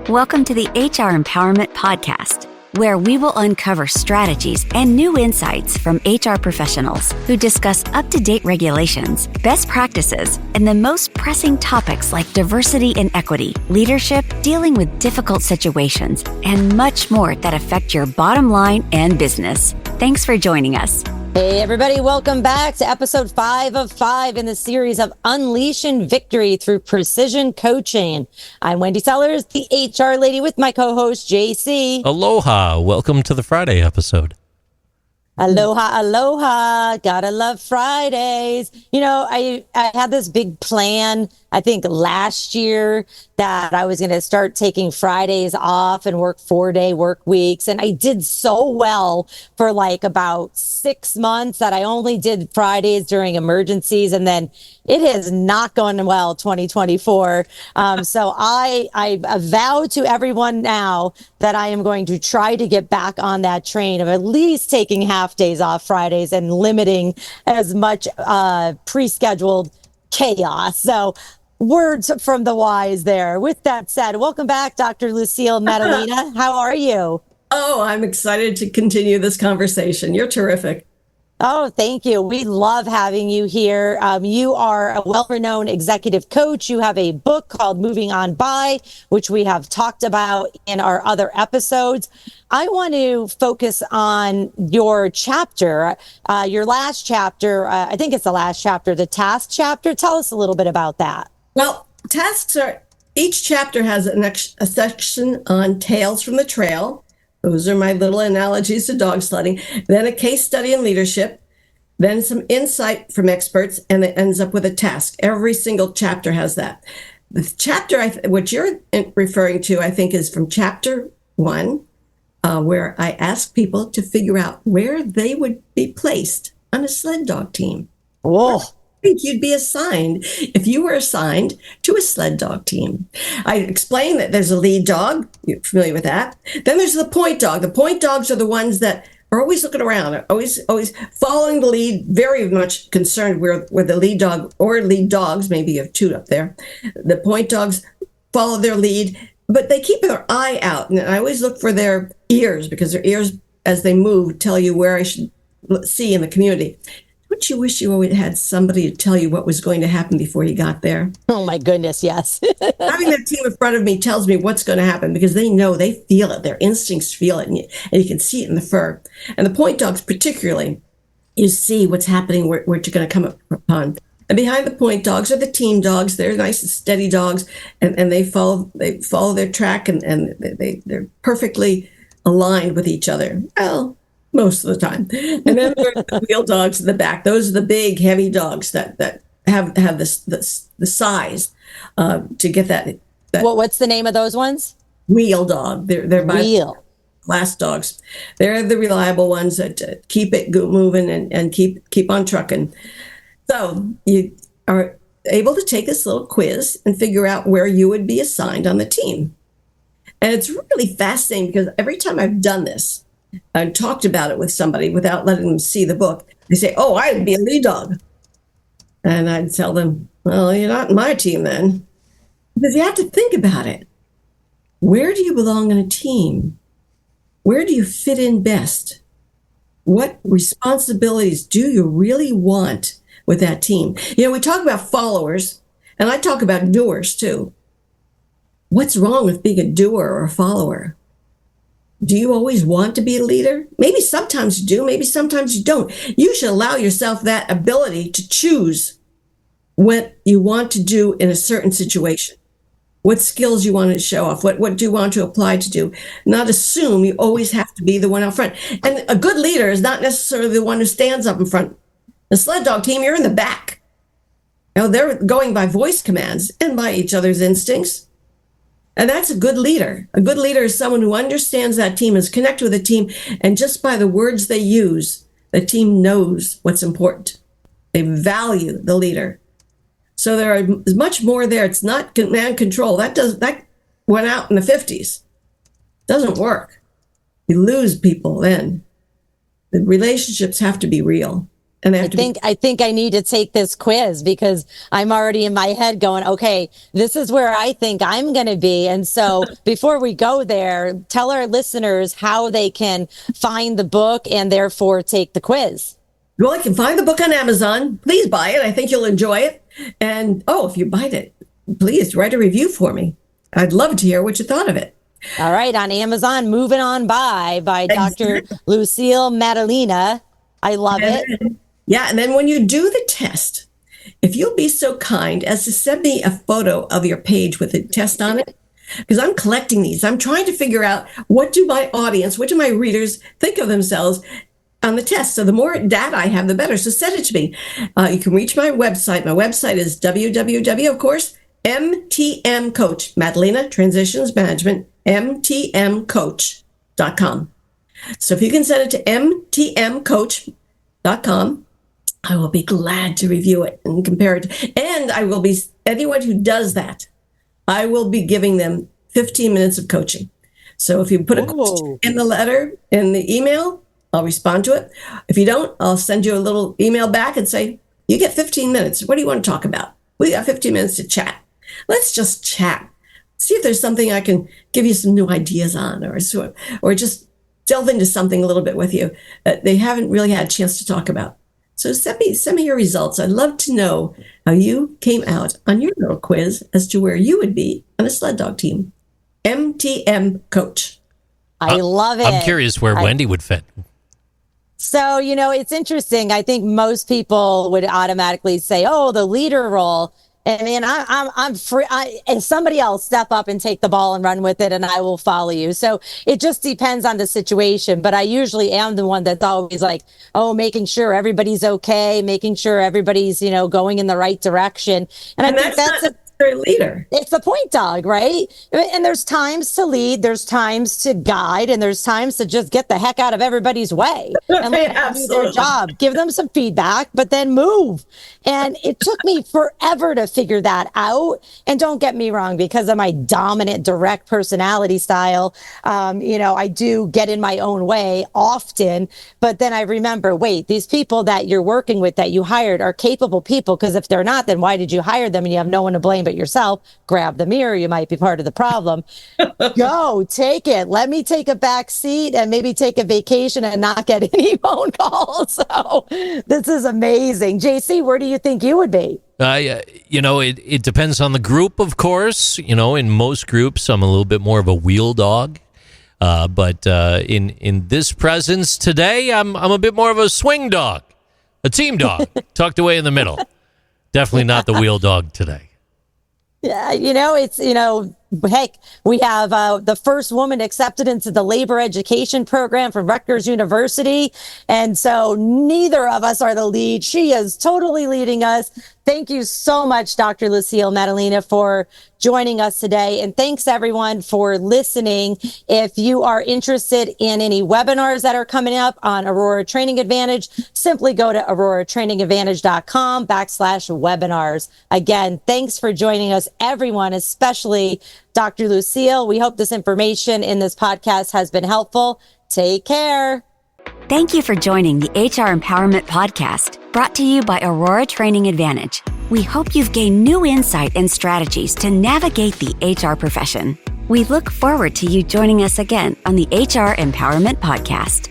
Welcome to the HR Empowerment Podcast, where we will uncover strategies and new insights from HR professionals who discuss up-to-date regulations, best practices, and the most pressing topics like diversity and equity, leadership, dealing with difficult situations, and much more that affect your bottom line and business. Thanks for joining us. Hey everybody, welcome back to episode 5 of 5 in the series of Unleashing Victory Through Precision Coaching. I'm Wendy Sellers, the HR lady, with my co-host JC. Aloha, welcome to the Friday episode. Aloha, aloha. Gotta love Fridays. You know, I had this big plan, I think last year, that I was going to start taking Fridays off and work 4-day work weeks. And I did so well for like about 6 months that I only did Fridays during emergencies. And then it has not gone well 2024. So I vow to everyone now that I am going to try to get back on that train of at least taking half days off Fridays and limiting as much pre-scheduled chaos. So words from the wise there. With that said, welcome back, Dr. Lucille Maddalena. How are you? Oh, I'm excited to continue this conversation. You're terrific. Oh, thank you. We love having you here. You are a well-renowned executive coach. You have a book called Moving On By, which we have talked about in our other episodes. I want to focus on your chapter, your last chapter. I think it's the last chapter, the task chapter. Tell us a little bit about that. Well, each chapter has a section on tales from the trail. Those are my little analogies to dog sledding. Then a case study in leadership, then some insight from experts, and it ends up with a task. Every single chapter has that. The chapter, what you're referring to, I think, is from chapter 1, where I ask people to figure out where they would be placed on a sled dog team. Whoa. I think you'd be assigned if you were assigned to a sled dog team. I explained that there's a lead dog. You're familiar with that. Then there's the point dog. The point dogs are the ones that are always looking around, are always following the lead, very much concerned where the lead dog or lead dogs, maybe you have 2 up there. The point dogs follow their lead, but they keep their eye out. And I always look for their ears, because their ears, as they move, tell you where I should see in the community. Wouldn't you wish you always had somebody to tell you what was going to happen before you got there? Oh my goodness, yes. Having that team in front of me tells me what's going to happen, because they know, they feel it. Their instincts feel it, and you can see it in the fur. And the point dogs particularly, you see what's happening, what you're going to come upon. And behind the point dogs are the team dogs. They're nice and steady dogs, and they follow their track, and they're perfectly aligned with each other. Well, most of the time. And then there are the wheel dogs in the back. Those are the big, heavy dogs that have the size to get that. What's the name of those ones? Wheel dog. They're wheel class dogs. They're the reliable ones that keep it moving and keep on trucking. So you are able to take this little quiz and figure out where you would be assigned on the team. And it's really fascinating, because every time I've done this, I talked about it with somebody without letting them see the book. They say, "Oh, I'd be a lead dog." And I'd tell them, "Well, you're not in my team then." Because you have to think about it. Where do you belong in a team? Where do you fit in best? What responsibilities do you really want with that team? You know, we talk about followers, and I talk about doers too. What's wrong with being a doer or a follower? Do you always want to be a leader? Maybe sometimes you do, maybe sometimes you don't. You should allow yourself that ability to choose what you want to do in a certain situation, what skills you want to show off, what do you want to apply to do. Not assume you always have to be the one out front. And a good leader is not necessarily the one who stands up in front. The sled dog team, you're in the back. You know, they're going by voice commands and by each other's instincts. And that's a good leader. A good leader is someone who understands that team, is connected with the team, and just by the words they use, the team knows what's important. They value the leader. So there's much more there. It's not command control. That went out in the 50s. Doesn't work. You lose people then. The relationships have to be real. And I think I need to take this quiz because I'm already in my head going, okay, this is where I think I'm going to be. And so before we go there, tell our listeners how they can find the book and therefore take the quiz. Well, you can find the book on Amazon. Please buy it. I think you'll enjoy it. And if you buy it, please write a review for me. I'd love to hear what you thought of it. All right. On Amazon, Moving On by Dr. Lucille Maddalena. I love it. Yeah, and then when you do the test, if you'll be so kind as to send me a photo of your page with the test on it, because I'm collecting these. I'm trying to figure out what do my readers think of themselves on the test. So the more data I have, the better. So send it to me. You can reach my website. My website is www, of course, MTM Coach, Maddalena Transitions Management, MTMcoach.com. So if you can send it to MTMcoach.com, I will be glad to review it and compare it. And anyone who does that, I will be giving them 15 minutes of coaching. So if you put a question in the letter, in the email, I'll respond to it. If you don't, I'll send you a little email back and say, you get 15 minutes. What do you want to talk about? We got 15 minutes to chat. Let's just chat. See if there's something I can give you some new ideas on or just delve into something a little bit with you that they haven't really had a chance to talk about. So send me your results. I'd love to know how you came out on your little quiz as to where you would be on a sled dog team. MTM Coach. I love it. I'm curious where Wendy would fit. So, it's interesting. I think most people would automatically say, the leader role. I mean, I'm free. And somebody else step up and take the ball and run with it, and I will follow you. So it just depends on the situation. But I usually am the one that's always like, making sure everybody's okay, making sure everybody's, going in the right direction. And I think that's a leader. It's the point dog, right? And there's times to lead, there's times to guide, and there's times to just get the heck out of everybody's way and let them do their job. Give them some feedback, but then move. And it took me forever to figure that out. And don't get me wrong, because of my dominant, direct personality style, I do get in my own way often. But then I remember, wait, these people that you're working with, that you hired, are capable people. Because if they're not, then why did you hire them? And you have no one to blame but yourself. Grab the mirror. You might be part of the problem. Go take it. Let me take a back seat and maybe take a vacation and not get any phone calls. So this is amazing. JC, where do you think you would be? It depends on the group, of course. In most groups, I'm a little bit more of a wheel dog. But in this presence today, I'm a bit more of a swing dog, a team dog, tucked away in the middle. Definitely not the wheel dog today. Yeah, heck, we have the first woman accepted into the labor education program from Rutgers University. And so neither of us are the lead. She is totally leading us. Thank you so much, Dr. Lucille Maddalena, for joining us today. And thanks, everyone, for listening. If you are interested in any webinars that are coming up on Aurora Training Advantage, simply go to auroratrainingadvantage.com/webinars. Again, thanks for joining us, everyone, especially Dr. Lucille. We hope this information in this podcast has been helpful. Take care. Thank you for joining the HR Empowerment Podcast, brought to you by Aurora Training Advantage. We hope you've gained new insight and strategies to navigate the HR profession. We look forward to you joining us again on the HR Empowerment Podcast.